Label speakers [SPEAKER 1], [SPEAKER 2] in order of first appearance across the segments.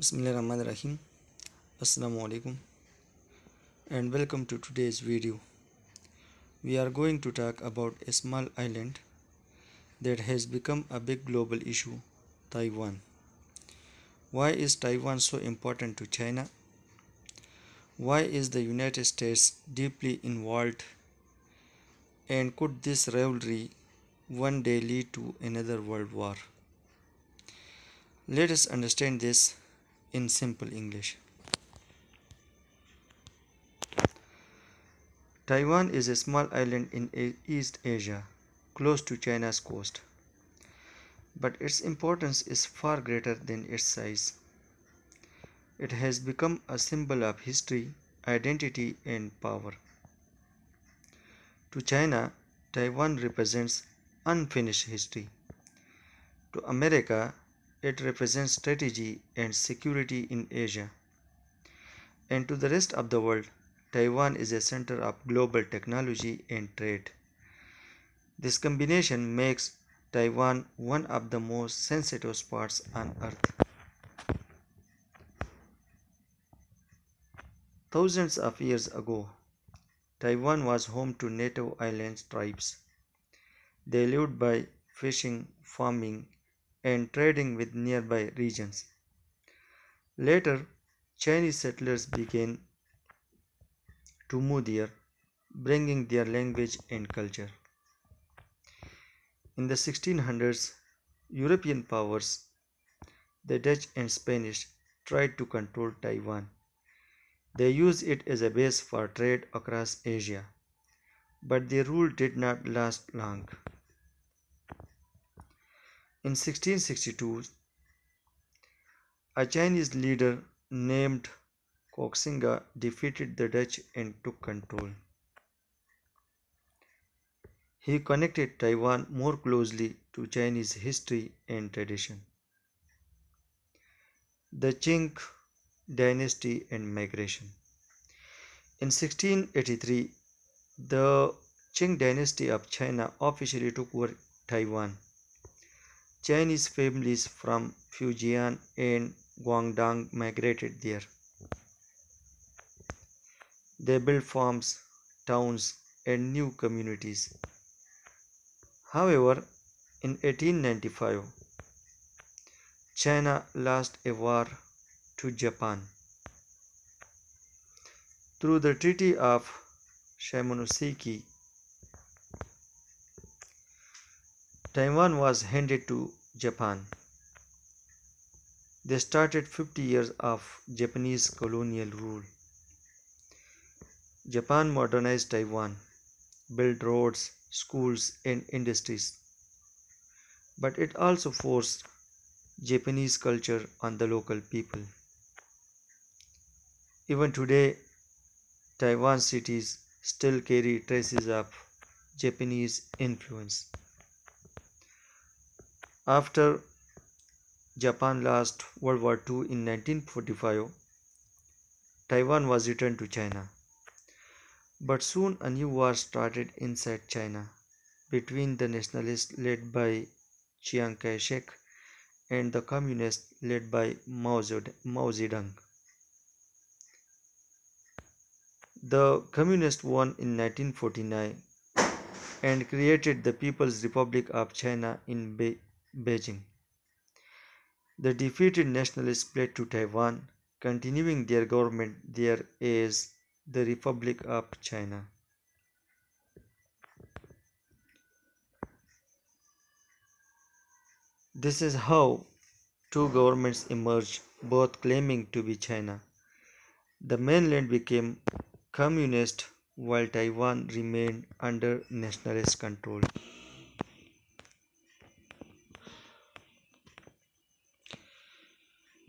[SPEAKER 1] Bismillahirrahmanirrahim. Assalamu alaikum and welcome to today's video. We are going to talk about a small island that has become a big global issue, Taiwan. Why is Taiwan so important to China? Why is the United States deeply involved? And could this rivalry one day lead to another world war? Let us understand this in simple English. Taiwan is a small island in East Asia, close to China's coast. But its importance is far greater than its size. It has become a symbol of history, identity, and power. To China, Taiwan represents unfinished history. To America, it represents strategy and security in Asia. And to the rest of the world, Taiwan is a center of global technology and trade. This combination makes Taiwan one of the most sensitive spots on Earth. Thousands of years ago, Taiwan was home to native island tribes. They lived by fishing, farming, and trading with nearby regions. Later, Chinese settlers began to move there, bringing their language and culture. In the 1600s, European powers, the Dutch and Spanish, tried to control Taiwan. They used it as a base for trade across Asia, but their rule did not last long. In 1662, a Chinese leader named Koxinga defeated the Dutch and took control. He connected Taiwan more closely to Chinese history and tradition. The Qing dynasty and migration. In 1683, the Qing dynasty of China officially took over Taiwan. Chinese families from Fujian and Guangdong migrated there. They built farms, towns, and new communities. However, in 1895, China lost a war to Japan. Through the Treaty of Shimonoseki, Taiwan was handed to Japan. They started 50 years of Japanese colonial rule. Japan modernized Taiwan, built roads, schools, and industries. But it also forced Japanese culture on the local people. Even today, Taiwan cities still carry traces of Japanese influence. After Japan lost World War II in 1945, Taiwan was returned to China. But soon a new war started inside China between the nationalists led by Chiang Kai-shek and the communists led by Mao Zedong. The communists won in 1949 and created the People's Republic of China in Beijing. The defeated nationalists fled to Taiwan, continuing their government there as the Republic of China. This is how two governments emerged, both claiming to be China. The mainland became communist while Taiwan remained under nationalist control.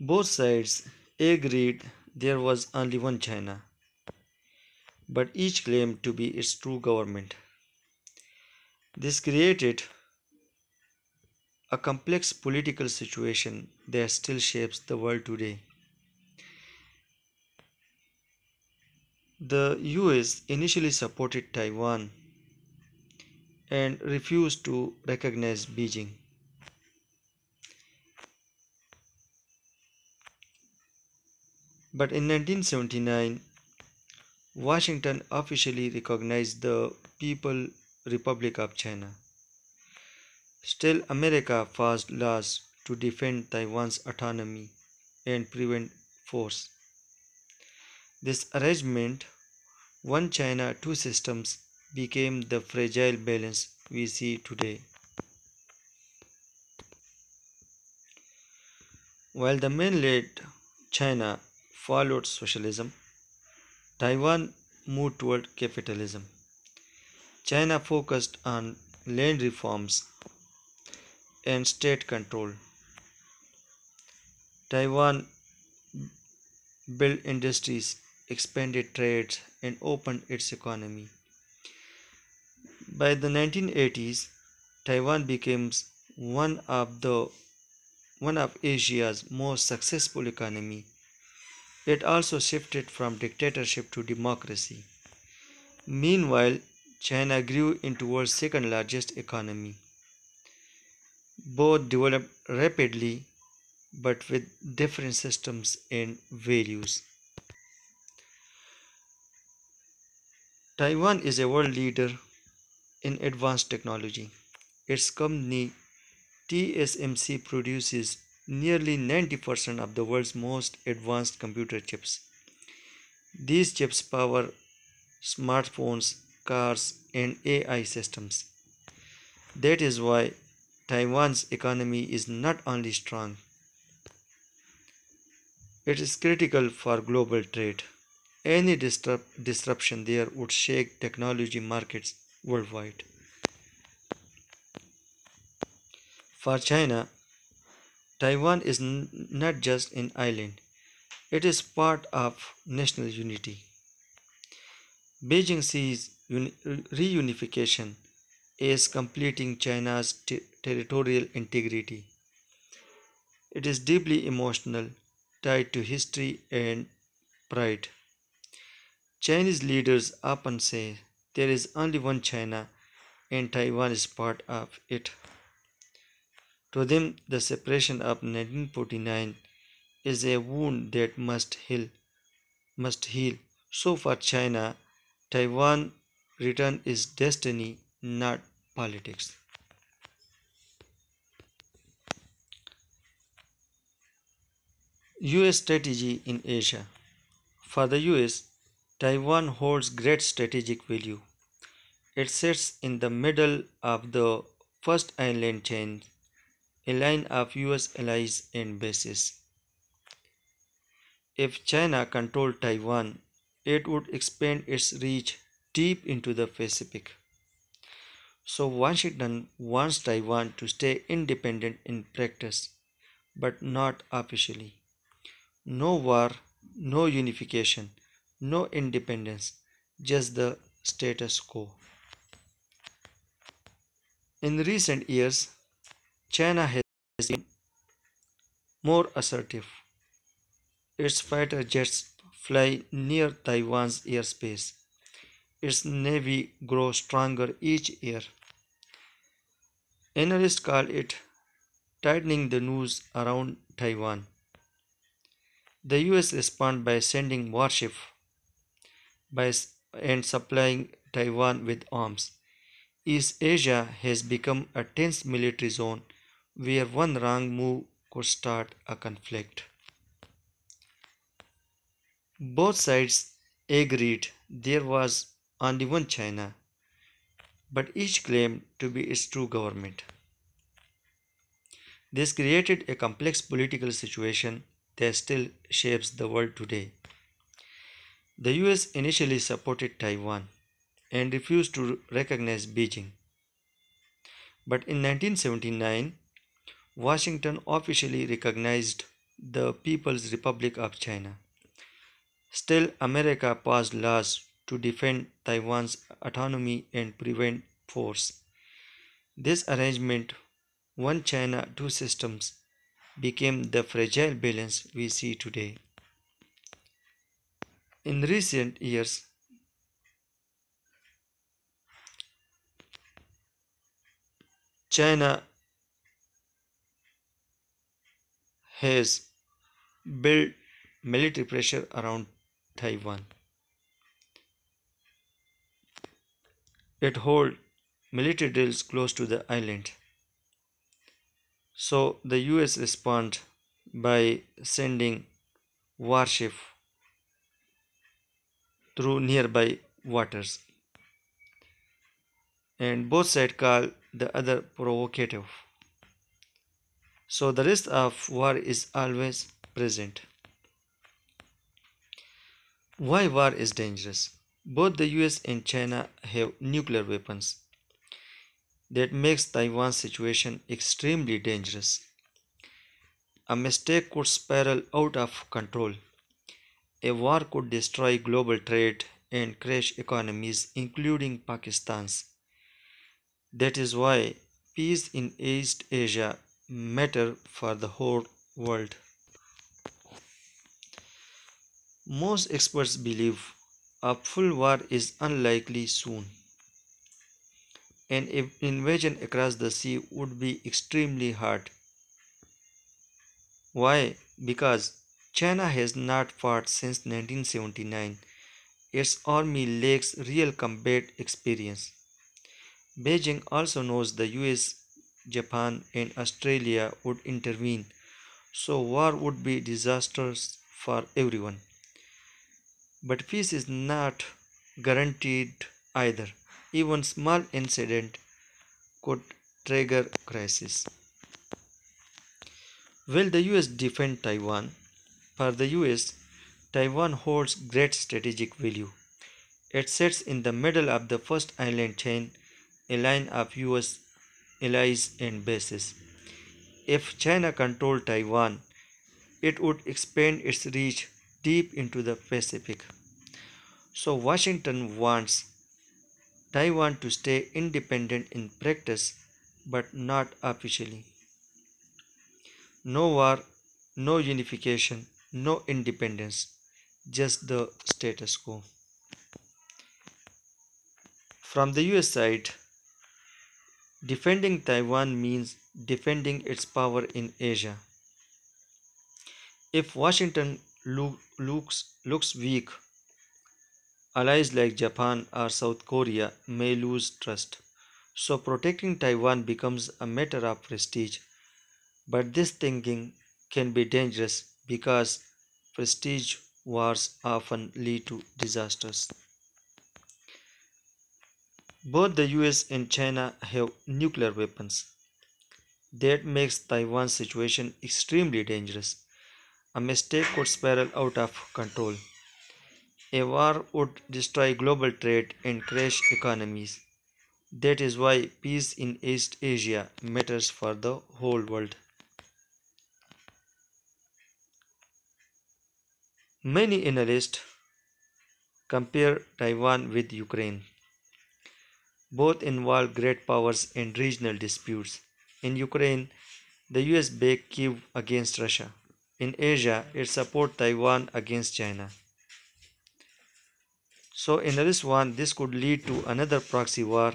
[SPEAKER 1] Both sides agreed there was only one China, but each claimed to be its true government. This created a complex political situation that still shapes the world today. The US initially supported Taiwan and refused to recognize Beijing. But in 1979, Washington officially recognized the People Republic of China. Still, America passed laws to defend Taiwan's autonomy and prevent force. This arrangement, one China, two systems, became the fragile balance we see today. While the mainland China followed socialism, Taiwan moved toward capitalism. China focused on land reforms and state control. Taiwan built industries, expanded trade, and opened its economy. By the 1980s, Taiwan became one of the one of Asia's most successful economy. It also shifted from dictatorship to democracy. Meanwhile, China grew into world's second largest economy. Both developed rapidly but with different systems and values. Taiwan is a world leader in advanced technology. Its company TSMC produces nearly 90% of the world's most advanced computer chips. These chips power smartphones, cars, and AI systems. That is why Taiwan's economy is not only strong, it is critical for global trade. Any disruption there would shake technology markets worldwide. For China, Taiwan is not just an island, it is part of national unity. Beijing sees reunification as completing China's territorial integrity. It is deeply emotional, tied to history and pride. Chinese leaders often say there is only one China and Taiwan is part of it. To them, the separation of 1949 is a wound that must heal. So for China, Taiwan return is destiny, not politics. US strategy in Asia. For the US, Taiwan holds great strategic value. It sits in the middle of the first island chain, a line of US allies and bases. If China controlled Taiwan, it would expand its reach deep into the Pacific. So Washington wants Taiwan to stay independent in practice, but not officially. No war, no unification, no independence, just the status quo. In recent years, China has been more assertive. Its fighter jets fly near Taiwan's airspace. Its navy grows stronger each year. Analysts call it tightening the noose around Taiwan. The US respond by sending warships and supplying Taiwan with arms. East Asia has become a tense military zone where one wrong move could start a conflict. Both sides agreed there was only one China, but each claimed to be its true government. This created a complex political situation that still shapes the world today. The US initially supported Taiwan and refused to recognize Beijing. But in 1979, Washington officially recognized the People's Republic of China. Still, America passed laws to defend Taiwan's autonomy and prevent force. This arrangement, one China, two systems, became the fragile balance we see today. In recent years, China has built military pressure around Taiwan. It holds military drills close to the island. So the US respond by sending warships through nearby waters, and both sides call the other provocative. So the risk of war is always present. Why war is dangerous? Both the US and China have nuclear weapons. That makes Taiwan's situation extremely dangerous. A mistake could spiral out of control. A war could destroy global trade and crash economies, including Pakistan's. That is why peace in East Asia matter for the whole world. Most experts believe a full war is unlikely soon. An invasion across the sea would be extremely hard. Why? Because China has not fought since 1979. Its army lacks real combat experience. Beijing also knows the US, Japan, and Australia would intervene, so war would be disastrous for everyone. But peace is not guaranteed either. Even small incident could trigger crisis. Will the US defend Taiwan? For the US, Taiwan holds great strategic value. It sits in the middle of the first island chain, a line of US allies and bases. If China controlled Taiwan, it would expand its reach deep into the Pacific. So Washington wants Taiwan to stay independent in practice but not officially. No war, no unification, no independence, just the status quo. From the US side, defending Taiwan means defending its power in Asia. If Washington looks weak, allies like Japan or South Korea may lose trust. So protecting Taiwan becomes a matter of prestige. But this thinking can be dangerous because prestige wars often lead to disasters. Both the US and China have nuclear weapons. That makes Taiwan's situation extremely dangerous. A mistake could spiral out of control. A war would destroy global trade and crash economies. That is why peace in East Asia matters for the whole world. Many analysts compare Taiwan with Ukraine. Both involve great powers and regional disputes. In Ukraine, the US backed Kiev against Russia. In Asia, it supports Taiwan against China. So, in this one, this could lead to another proxy war,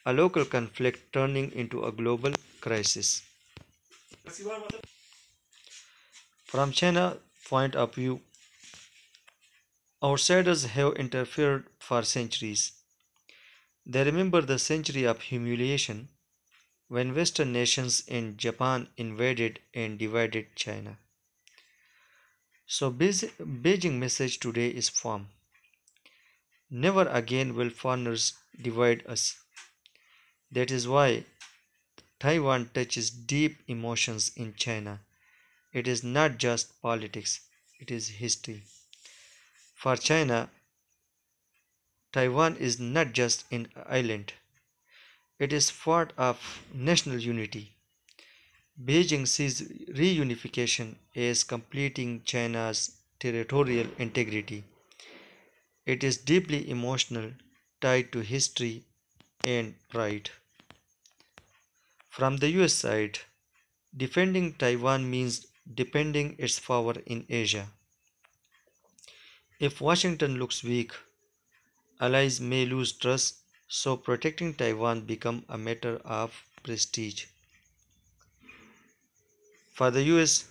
[SPEAKER 1] a local conflict turning into a global crisis. From China's point of view, outsiders have interfered for centuries. They remember the century of humiliation when Western nations and Japan invaded and divided China. So Beijing message today is firm. Never again will foreigners divide us. That is why Taiwan touches deep emotions in China. It is not just politics, it is history. For China, Taiwan is not just an island, it is part of national unity. Beijing sees reunification as completing China's territorial integrity. It is deeply emotional, tied to history and pride. From the US side, defending Taiwan means defending its power in Asia. If Washington looks weak, allies may lose trust, so protecting Taiwan becomes a matter of prestige. For the US,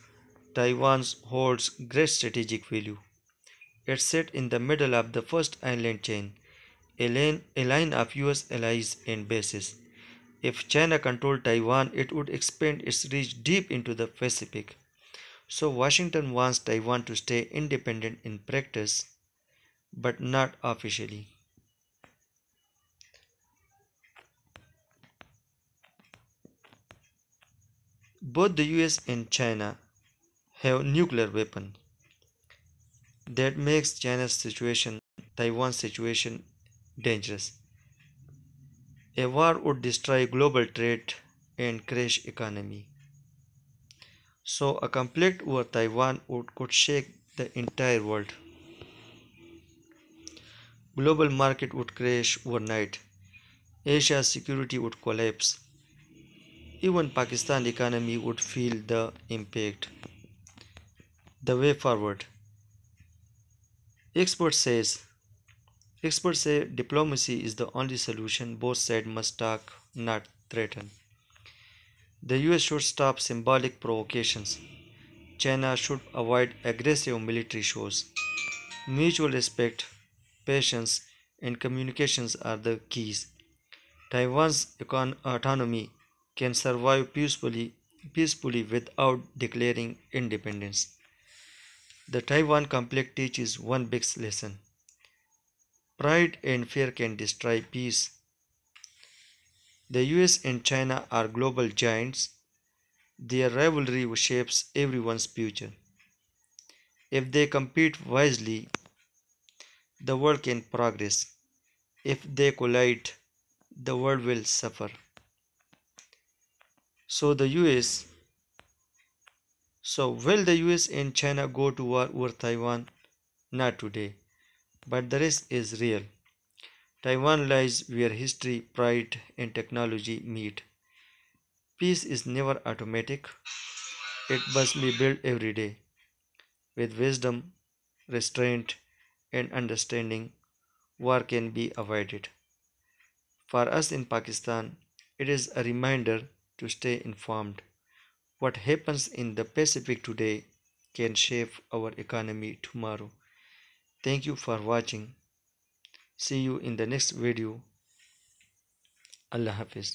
[SPEAKER 1] Taiwan holds great strategic value. It sits in the middle of the first island chain, a line of US allies and bases. If China controlled Taiwan, it would expand its reach deep into the Pacific. So Washington wants Taiwan to stay independent in practice, but not officially. Both the US and China have nuclear weapons. That makes Taiwan's situation, dangerous. A war would destroy global trade and crash economy. So a conflict over could shake the entire world. Global market would crash overnight. Asia's security would collapse. Even Pakistan economy would feel the impact. The way forward. Experts says Experts say diplomacy is the only solution. Both sides must talk, not threaten. The US should stop symbolic provocations. China should avoid aggressive military shows. Mutual respect, patience, and communications are the keys. Taiwan's autonomy can survive peacefully without declaring independence. The Taiwan conflict teaches one big lesson. Pride and fear can destroy peace. The US and China are global giants. Their rivalry shapes everyone's future. If they compete wisely, the world can progress. If they collide, the world will suffer. So the US so will the US and China go to war over Taiwan? Not today, but the risk is real. Taiwan lies where history, pride, and technology meet. Peace is never automatic. It must be built every day. With wisdom, restraint, and understanding, war can be avoided. For us in Pakistan, it is a reminder to stay informed. What happens in the Pacific today can shape our economy tomorrow. Thank you for watching. See you in the next video. Allah Hafiz.